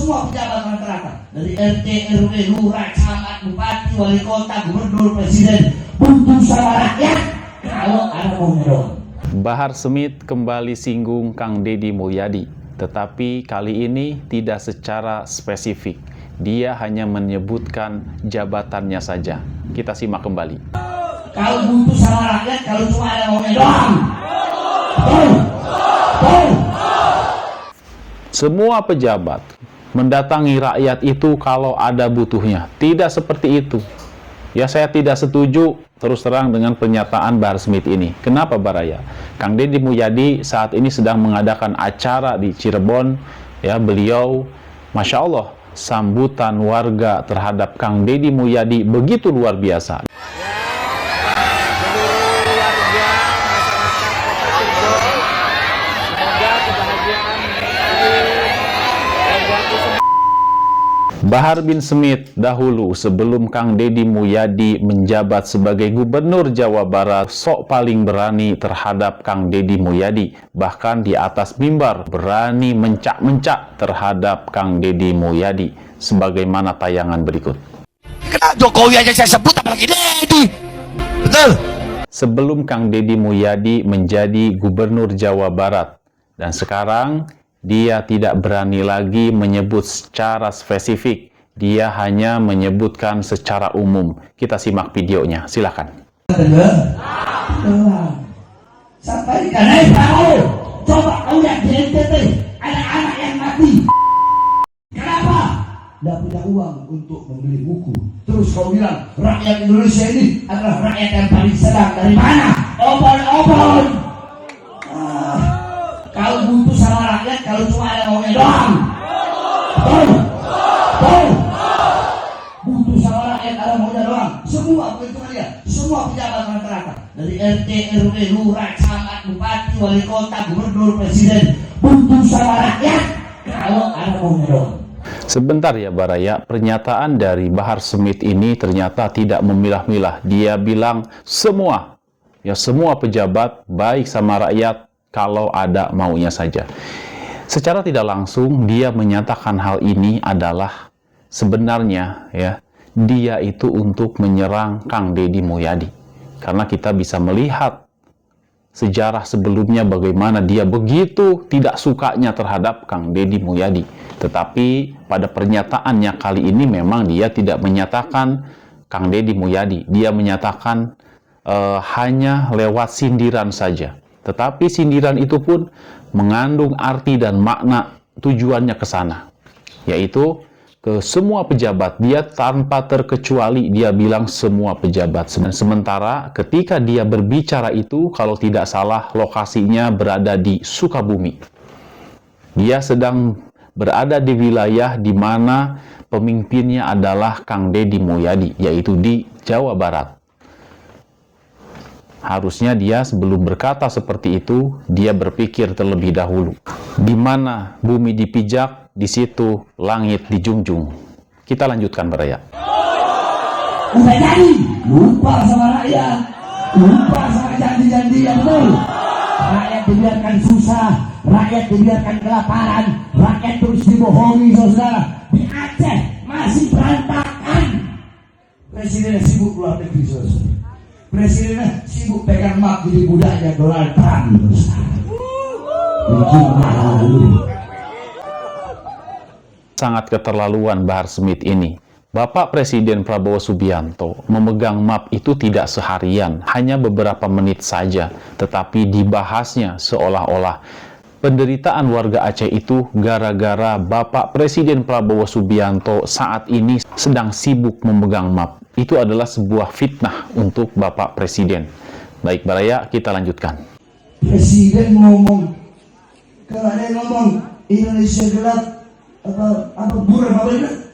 semua pejabat masyarakat dari RT, RW, lurah, camat, bupati, wali kota, gubernur, presiden butuh sama rakyat kalau ada maunya doang. Bahar Smith kembali singgung Kang Deddy Mulyadi, tetapi kali ini tidak secara spesifik. Dia hanya menyebutkan jabatannya saja. Kita simak kembali. Kalau butuh sama rakyat, kalau cuma ada maunya doang. Semua pejabat mendatangi rakyat itu kalau ada butuhnya. Tidak seperti itu. Ya, saya tidak setuju terus terang dengan pernyataan Bahar Smith ini. Kenapa, Baraya? Kang Deddy Mulyadi saat ini sedang mengadakan acara di Cirebon. Ya, beliau, Masya Allah, sambutan warga terhadap Kang Deddy Mulyadi begitu luar biasa. Bahar bin Smith dahulu sebelum Kang Deddy Mulyadi menjabat sebagai Gubernur Jawa Barat sok paling berani terhadap Kang Deddy Mulyadi. Bahkan di atas mimbar berani mencak-mencak terhadap Kang Deddy Mulyadi. Sebagaimana tayangan berikut. Kenapa Jokowi aja saya sebut apalagi Deddy? Betul? Sebelum Kang Deddy Mulyadi menjadi Gubernur Jawa Barat. Dan sekarang dia tidak berani lagi menyebut secara spesifik. Dia hanya menyebutkan secara umum. Kita simak videonya, silakan. Sampai karena tahu, coba kau lihat di NTT ada anak yang mati. Kenapa? Tidak punya uang untuk membeli buku. Terus kau bilang rakyat Indonesia ini adalah rakyat yang paling sedang. Dari mana? Obon-obon. Kalau butuh sama rakyat, kalau cuma ada maunya doang. Butuh sama rakyat, ada maunya doang. Semua, bukan cuma dia, semua pejabat masyarakat dari RT, RW, lurah, camat, bupati, wali kota, gubernur, presiden butuh sama rakyat kalau ada maunya doang. Sebentar ya Baraya, pernyataan dari Bahar Smith ini ternyata tidak memilah-milah. Dia bilang semua, ya semua pejabat baik sama rakyat kalau ada maunya saja. Secara tidak langsung dia menyatakan hal ini adalah sebenarnya ya dia itu untuk menyerang Kang Deddy Mulyadi. Karena kita bisa melihat sejarah sebelumnya bagaimana dia begitu tidak sukanya terhadap Kang Deddy Mulyadi. Tetapi pada pernyataannya kali ini memang dia tidak menyatakan Kang Deddy Mulyadi. Dia menyatakan hanya lewat sindiran saja. Tetapi sindiran itu pun mengandung arti dan makna tujuannya ke sana. Yaitu ke semua pejabat. Dia tanpa terkecuali dia bilang semua pejabat. Sementara ketika dia berbicara itu, kalau tidak salah lokasinya berada di Sukabumi. Dia sedang berada di wilayah di mana pemimpinnya adalah Kang Deddy Mulyadi, yaitu di Jawa Barat. Harusnya dia sebelum berkata seperti itu, dia berpikir terlebih dahulu. Di mana bumi dipijak, di situ langit dijunjung. Kita lanjutkan Baraya. Udah jadi, lupa sama rakyat, lupa sama janji-janji yang betul. Rakyat dibiarkan susah, rakyat dibiarkan kelaparan, rakyat terus dibohongi, saudara. Di Aceh masih berantakan. Presiden sibuk luar negeri, saudara. Presidennya sibuk pegang map jadi budaknya Donald Trump. Sangat keterlaluan Bahar Smith ini. Bapak Presiden Prabowo Subianto memegang map itu tidak seharian, hanya beberapa menit saja. Tetapi dibahasnya seolah-olah penderitaan warga Aceh itu gara-gara Bapak Presiden Prabowo Subianto saat ini sedang sibuk memegang map. Itu adalah sebuah fitnah untuk Bapak Presiden. Baik Baraya, kita lanjutkan. Presiden ngomong, kalau ada yang ngomong Indonesia gelap, apa buram apa itu?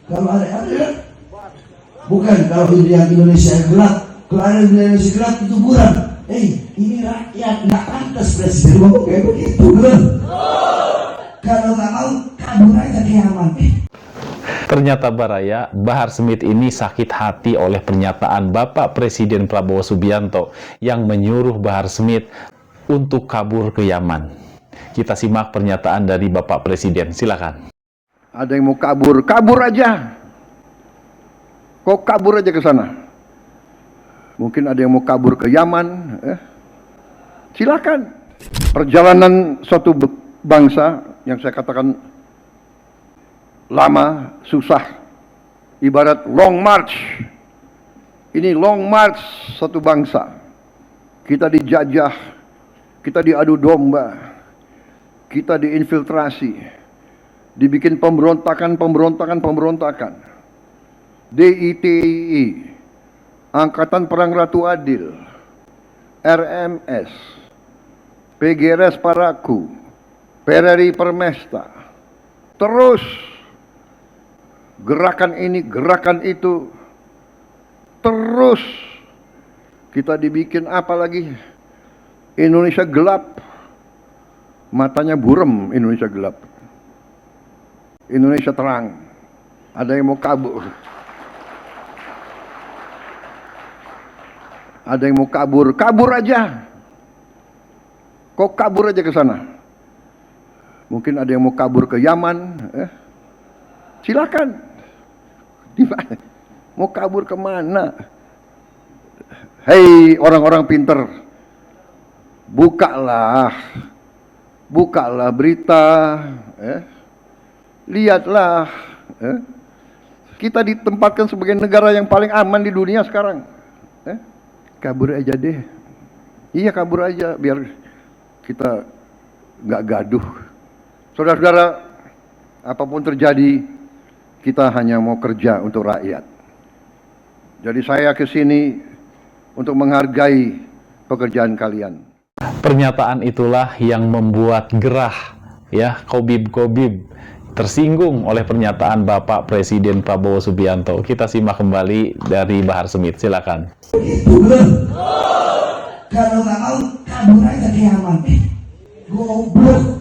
Kalau ada ya? Bukan, kalau yang Indonesia gelap, kalau ada Indonesia gelap itu buram. Ini rakyat nggak pantas presiden ngomong kayak begitu, kan? Kalau nggak mau kabur aja ke Yaman. Ternyata Baraya, Bahar Smith ini sakit hati oleh pernyataan Bapak Presiden Prabowo Subianto yang menyuruh Bahar Smith untuk kabur ke Yaman. Kita simak pernyataan dari Bapak Presiden, silakan. Ada yang mau kabur, kabur aja. Kok kabur aja ke sana? Mungkin ada yang mau kabur ke Yaman, silakan. Perjalanan suatu bangsa yang saya katakan lama, susah, ibarat long march. Ini long march satu bangsa. Kita dijajah, kita diadu domba, kita diinfiltrasi, dibikin pemberontakan. DITI, Angkatan Perang Ratu Adil, RMS, PGRS Paraku, PRRI Permesta, terus gerakan ini, gerakan itu, terus kita dibikin apa lagi? Indonesia gelap, matanya burem. Indonesia gelap, Indonesia terang. Ada yang mau kabur, ada yang mau kabur, kabur aja. Kok kabur aja ke sana? Mungkin ada yang mau kabur ke Yaman, silakan. Mau kabur kemana? Hei orang-orang pinter, bukalah berita, lihatlah. Kita ditempatkan sebagai negara yang paling aman di dunia sekarang. Kabur aja deh. Iya, kabur aja biar kita nggak gaduh. Saudara-saudara, apapun terjadi, kita hanya mau kerja untuk rakyat. Jadi saya ke sini untuk menghargai pekerjaan kalian. Pernyataan itulah yang membuat gerah ya Kobib tersinggung oleh pernyataan Bapak Presiden Prabowo Subianto. Kita simak kembali dari Bahar Smith, silakan. Itu loh. Kalau nggak mau kabur aja ke Yaman. Goblok.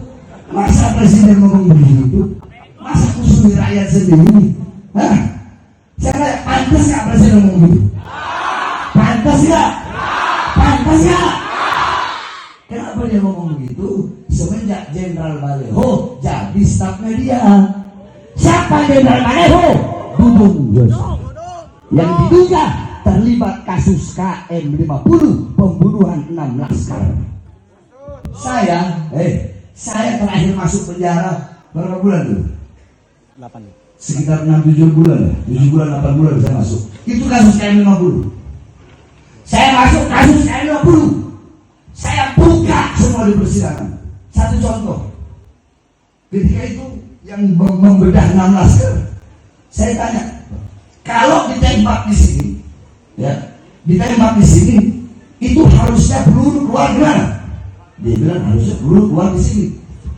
Masa presiden ngomong begitu? Masa kusuri rakyat sendiri? Hah? Saya pantas nggak presiden ngomong begitu? Pantas nggak? Pantas nggak? Kenapa dia ngomong begitu? Semenjak Jenderal Maleho jadi stafnya dia. Siapa Jenderal Maleho? Dudung Yosef. Yang diduga terlibat kasus KM50, pembunuhan 6 laskar. Saya terakhir masuk penjara berapa bulan dulu? 8. Sekitar 6-7 bulan, 7 bulan 8 bulan saya masuk. Itu kasus KM50. Saya masuk kasus KM50. Saya buka semua di persidangan. Satu contoh, ketika itu yang membedah 6 laskar, saya tanya, kalau ditembak di sini, ya, ditembak di sini, itu harusnya peluru keluar gimana? Dia bilang harusnya peluru keluar di sini,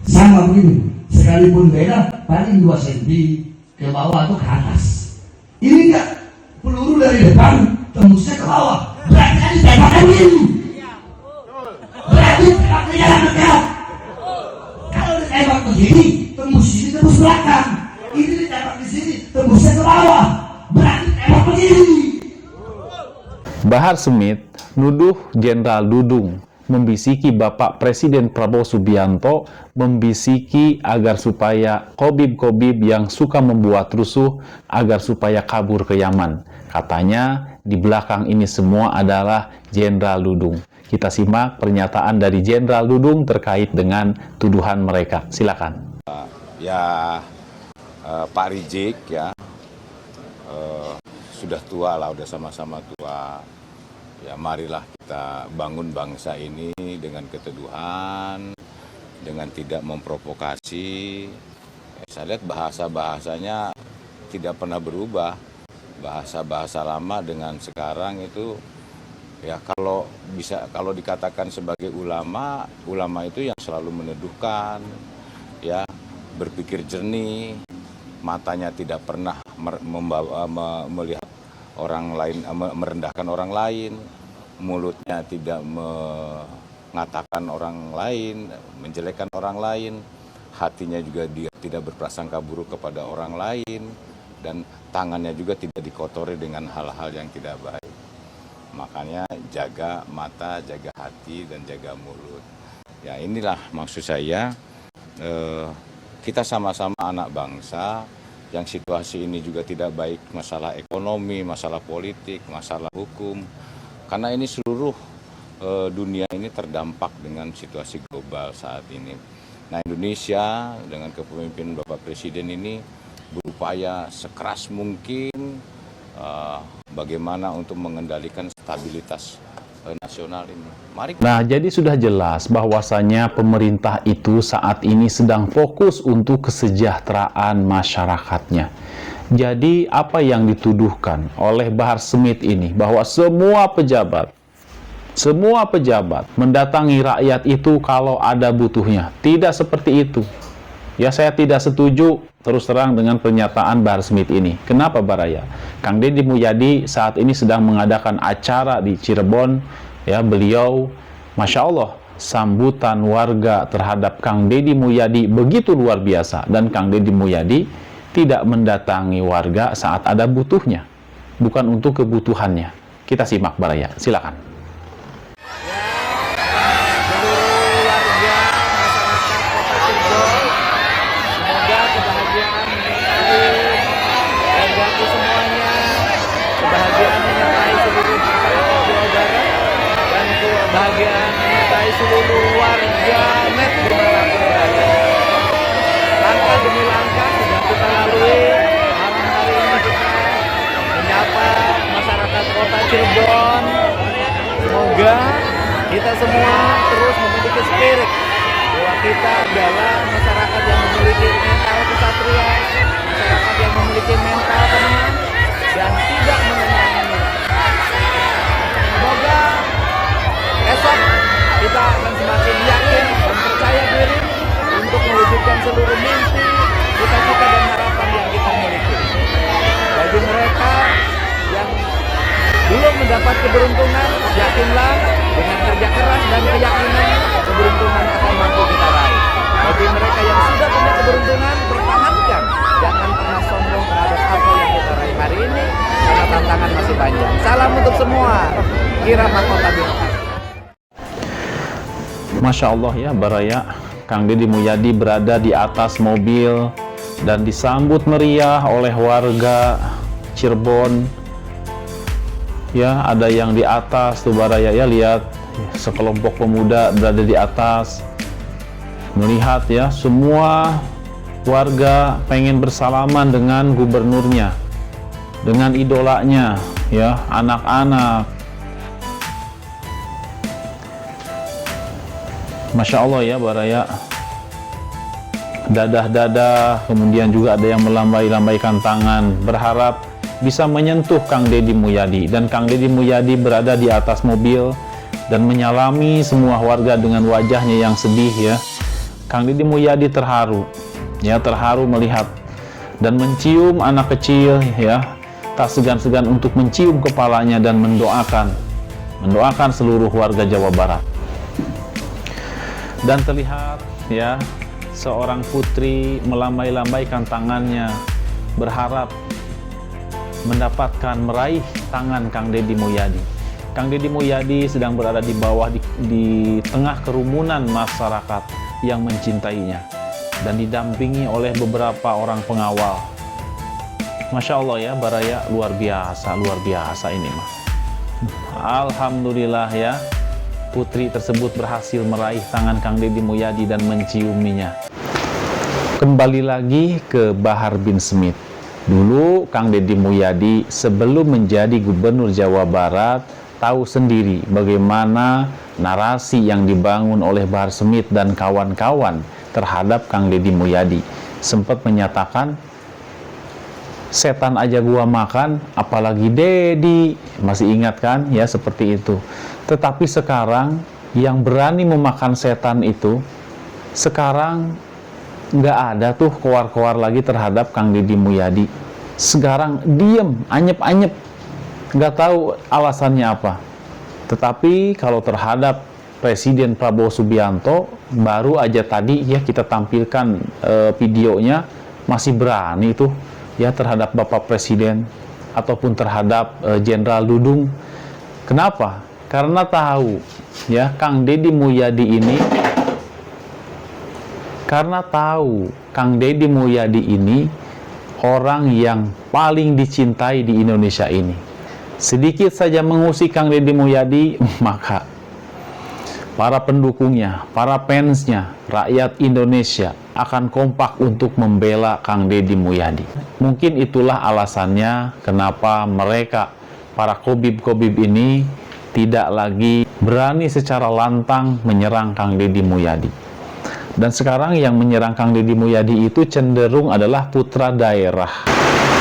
sama begini, sekalipun beda, paling 2 cm ke bawah atau ke atas. Ini enggak, peluru dari depan tembusnya ke bawah, berarti kan ditembaknya begini. Berarti tembaknya jalan dekat. Kalau ditembak begini, tembus sini, tembus belakang. Ini ditembak di sini, tembusnya ke bawah. Berarti tembak begini. Bahar Smith nuduh Jenderal Dudung membisiki Bapak Presiden Prabowo Subianto, membisiki agar supaya Kobib yang suka membuat rusuh agar supaya kabur ke Yaman. Katanya di belakang ini semua adalah Jenderal Dudung. Kita simak pernyataan dari Jenderal Dudung terkait dengan tuduhan mereka. Silakan. Pak Rizik ya sudah tua lah, udah sama-sama tua. Ya marilah kita bangun bangsa ini dengan keteduhan, dengan tidak memprovokasi. Saya lihat bahasa-bahasanya tidak pernah berubah. Bahasa-bahasa lama dengan sekarang itu ya kalau dikatakan sebagai ulama itu yang selalu meneduhkan, ya berpikir jernih, matanya tidak pernah melihat orang lain, merendahkan orang lain, mulutnya tidak mengatakan orang lain, menjelekkan orang lain, hatinya juga dia tidak berprasangka buruk kepada orang lain, dan tangannya juga tidak dikotori dengan hal-hal yang tidak baik. Makanya jaga mata, jaga hati, dan jaga mulut. Ya inilah maksud saya, kita sama-sama anak bangsa yang situasi ini juga tidak baik, masalah ekonomi, masalah politik, masalah hukum. Karena ini seluruh dunia ini terdampak dengan situasi global saat ini. Nah, Indonesia dengan kepemimpinan Bapak Presiden ini berupaya sekeras mungkin bagaimana untuk mengendalikan stabilitas nasional ini. Mari. Nah, jadi sudah jelas bahwasanya pemerintah itu saat ini sedang fokus untuk kesejahteraan masyarakatnya. Jadi apa yang dituduhkan oleh Bahar Smith ini bahwa semua pejabat mendatangi rakyat itu kalau ada butuhnya. Tidak seperti itu. Ya, saya tidak setuju terus terang dengan pernyataan Bahar Smith ini. Kenapa, Baraya? Kang Deddy Mulyadi saat ini sedang mengadakan acara di Cirebon. Ya, beliau, Masya Allah, sambutan warga terhadap Kang Deddy Mulyadi begitu luar biasa. Dan Kang Deddy Mulyadi tidak mendatangi warga saat ada butuhnya. Bukan untuk kebutuhannya. Kita simak, Baraya. Silakan. Kebahagiaan menyertai seluruh warga net dimanapun berada. Langkah demi langkah sudah kita lalui. Malam hari ini kita menyapa masyarakat kota Cirebon. Semoga kita semua terus memiliki spirit bahwa kita adalah masyarakat yang memiliki mental kesatria, masyarakat yang memiliki mental tenang dan tidak mengenal. Semoga esok kita akan semakin yakin dan percaya diri untuk mewujudkan seluruh mimpi, cita-cita dan harapan yang kita miliki. Bagi mereka yang belum mendapat keberuntungan, yakinlah dengan kerja keras dan keyakinan keberuntungan akan mampu kita raih. Bagi mereka yang sudah punya keberuntungan, pertahankan. Jangan pernah sombong terhadap apa yang kita raih hari ini, karena tantangan masih panjang. Salam untuk semua. Kira Mahkota Birokrasi. Masya Allah ya, Baraya, Kang Deddy Mulyadi berada di atas mobil dan disambut meriah oleh warga Cirebon. Ya, ada yang di atas tuh, Baraya, ya, lihat sekelompok pemuda berada di atas. Melihat ya, semua warga pengen bersalaman dengan gubernurnya, dengan idolanya, ya, anak-anak. Masya Allah ya, Baraya, dadah-dadah, kemudian juga ada yang melambai-lambaikan tangan, berharap bisa menyentuh Kang Deddy Mulyadi. Dan Kang Deddy Mulyadi berada di atas mobil dan menyalami semua warga dengan wajahnya yang sedih ya. Kang Deddy Mulyadi terharu, ya, terharu melihat dan mencium anak kecil ya, tak segan-segan untuk mencium kepalanya dan mendoakan seluruh warga Jawa Barat. Dan terlihat ya, seorang putri melambai-lambaikan tangannya, berharap meraih tangan Kang Deddy Mulyadi. Kang Deddy Mulyadi sedang berada di bawah di tengah kerumunan masyarakat yang mencintainya dan didampingi oleh beberapa orang pengawal. Masya Allah ya, Baraya, luar biasa ini mah. Alhamdulillah ya, putri tersebut berhasil meraih tangan Kang Deddy Mulyadi dan menciuminya. Kembali lagi ke Bahar bin Smith. Dulu Kang Deddy Mulyadi sebelum menjadi gubernur Jawa Barat tahu sendiri bagaimana narasi yang dibangun oleh Bahar Smith dan kawan-kawan terhadap Kang Deddy Mulyadi. Sempat menyatakan, setan aja gua makan, apalagi Deddy. Masih ingat kan? Ya, seperti itu. Tetapi sekarang yang berani memakan setan itu, sekarang nggak ada tuh koar-koar lagi terhadap Kang Deddy Mulyadi. Sekarang diem, anyep-anyep, nggak tahu alasannya apa. Tetapi kalau terhadap Presiden Prabowo Subianto, baru aja tadi ya kita tampilkan videonya, masih berani tuh ya terhadap Bapak Presiden ataupun terhadap Jenderal Dudung. Kenapa? Karena tahu ya, Kang Deddy Mulyadi ini Karena tahu Kang Deddy Mulyadi ini orang yang paling dicintai di Indonesia ini. Sedikit saja mengusik Kang Deddy Mulyadi, maka para pendukungnya, para fansnya, rakyat Indonesia akan kompak untuk membela Kang Deddy Mulyadi. Mungkin itulah alasannya kenapa mereka, para kobib-kobib ini, tidak lagi berani secara lantang menyerang Kang Deddy Mulyadi. Dan sekarang yang menyerang Kang Deddy Mulyadi itu cenderung adalah putra daerah.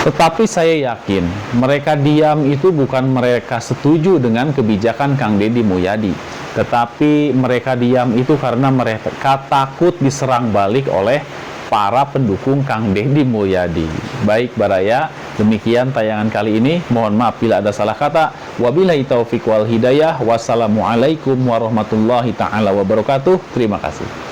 Tetapi saya yakin mereka diam itu bukan mereka setuju dengan kebijakan Kang Deddy Mulyadi, tetapi mereka diam itu karena mereka takut diserang balik oleh para pendukung Kang Deddy Mulyadi. Baik Baraya, demikian tayangan kali ini. Mohon maaf bila ada salah kata. Wabillahi taufiq wal hidayah. Wassalamualaikum warahmatullahi taala wabarakatuh. Terima kasih.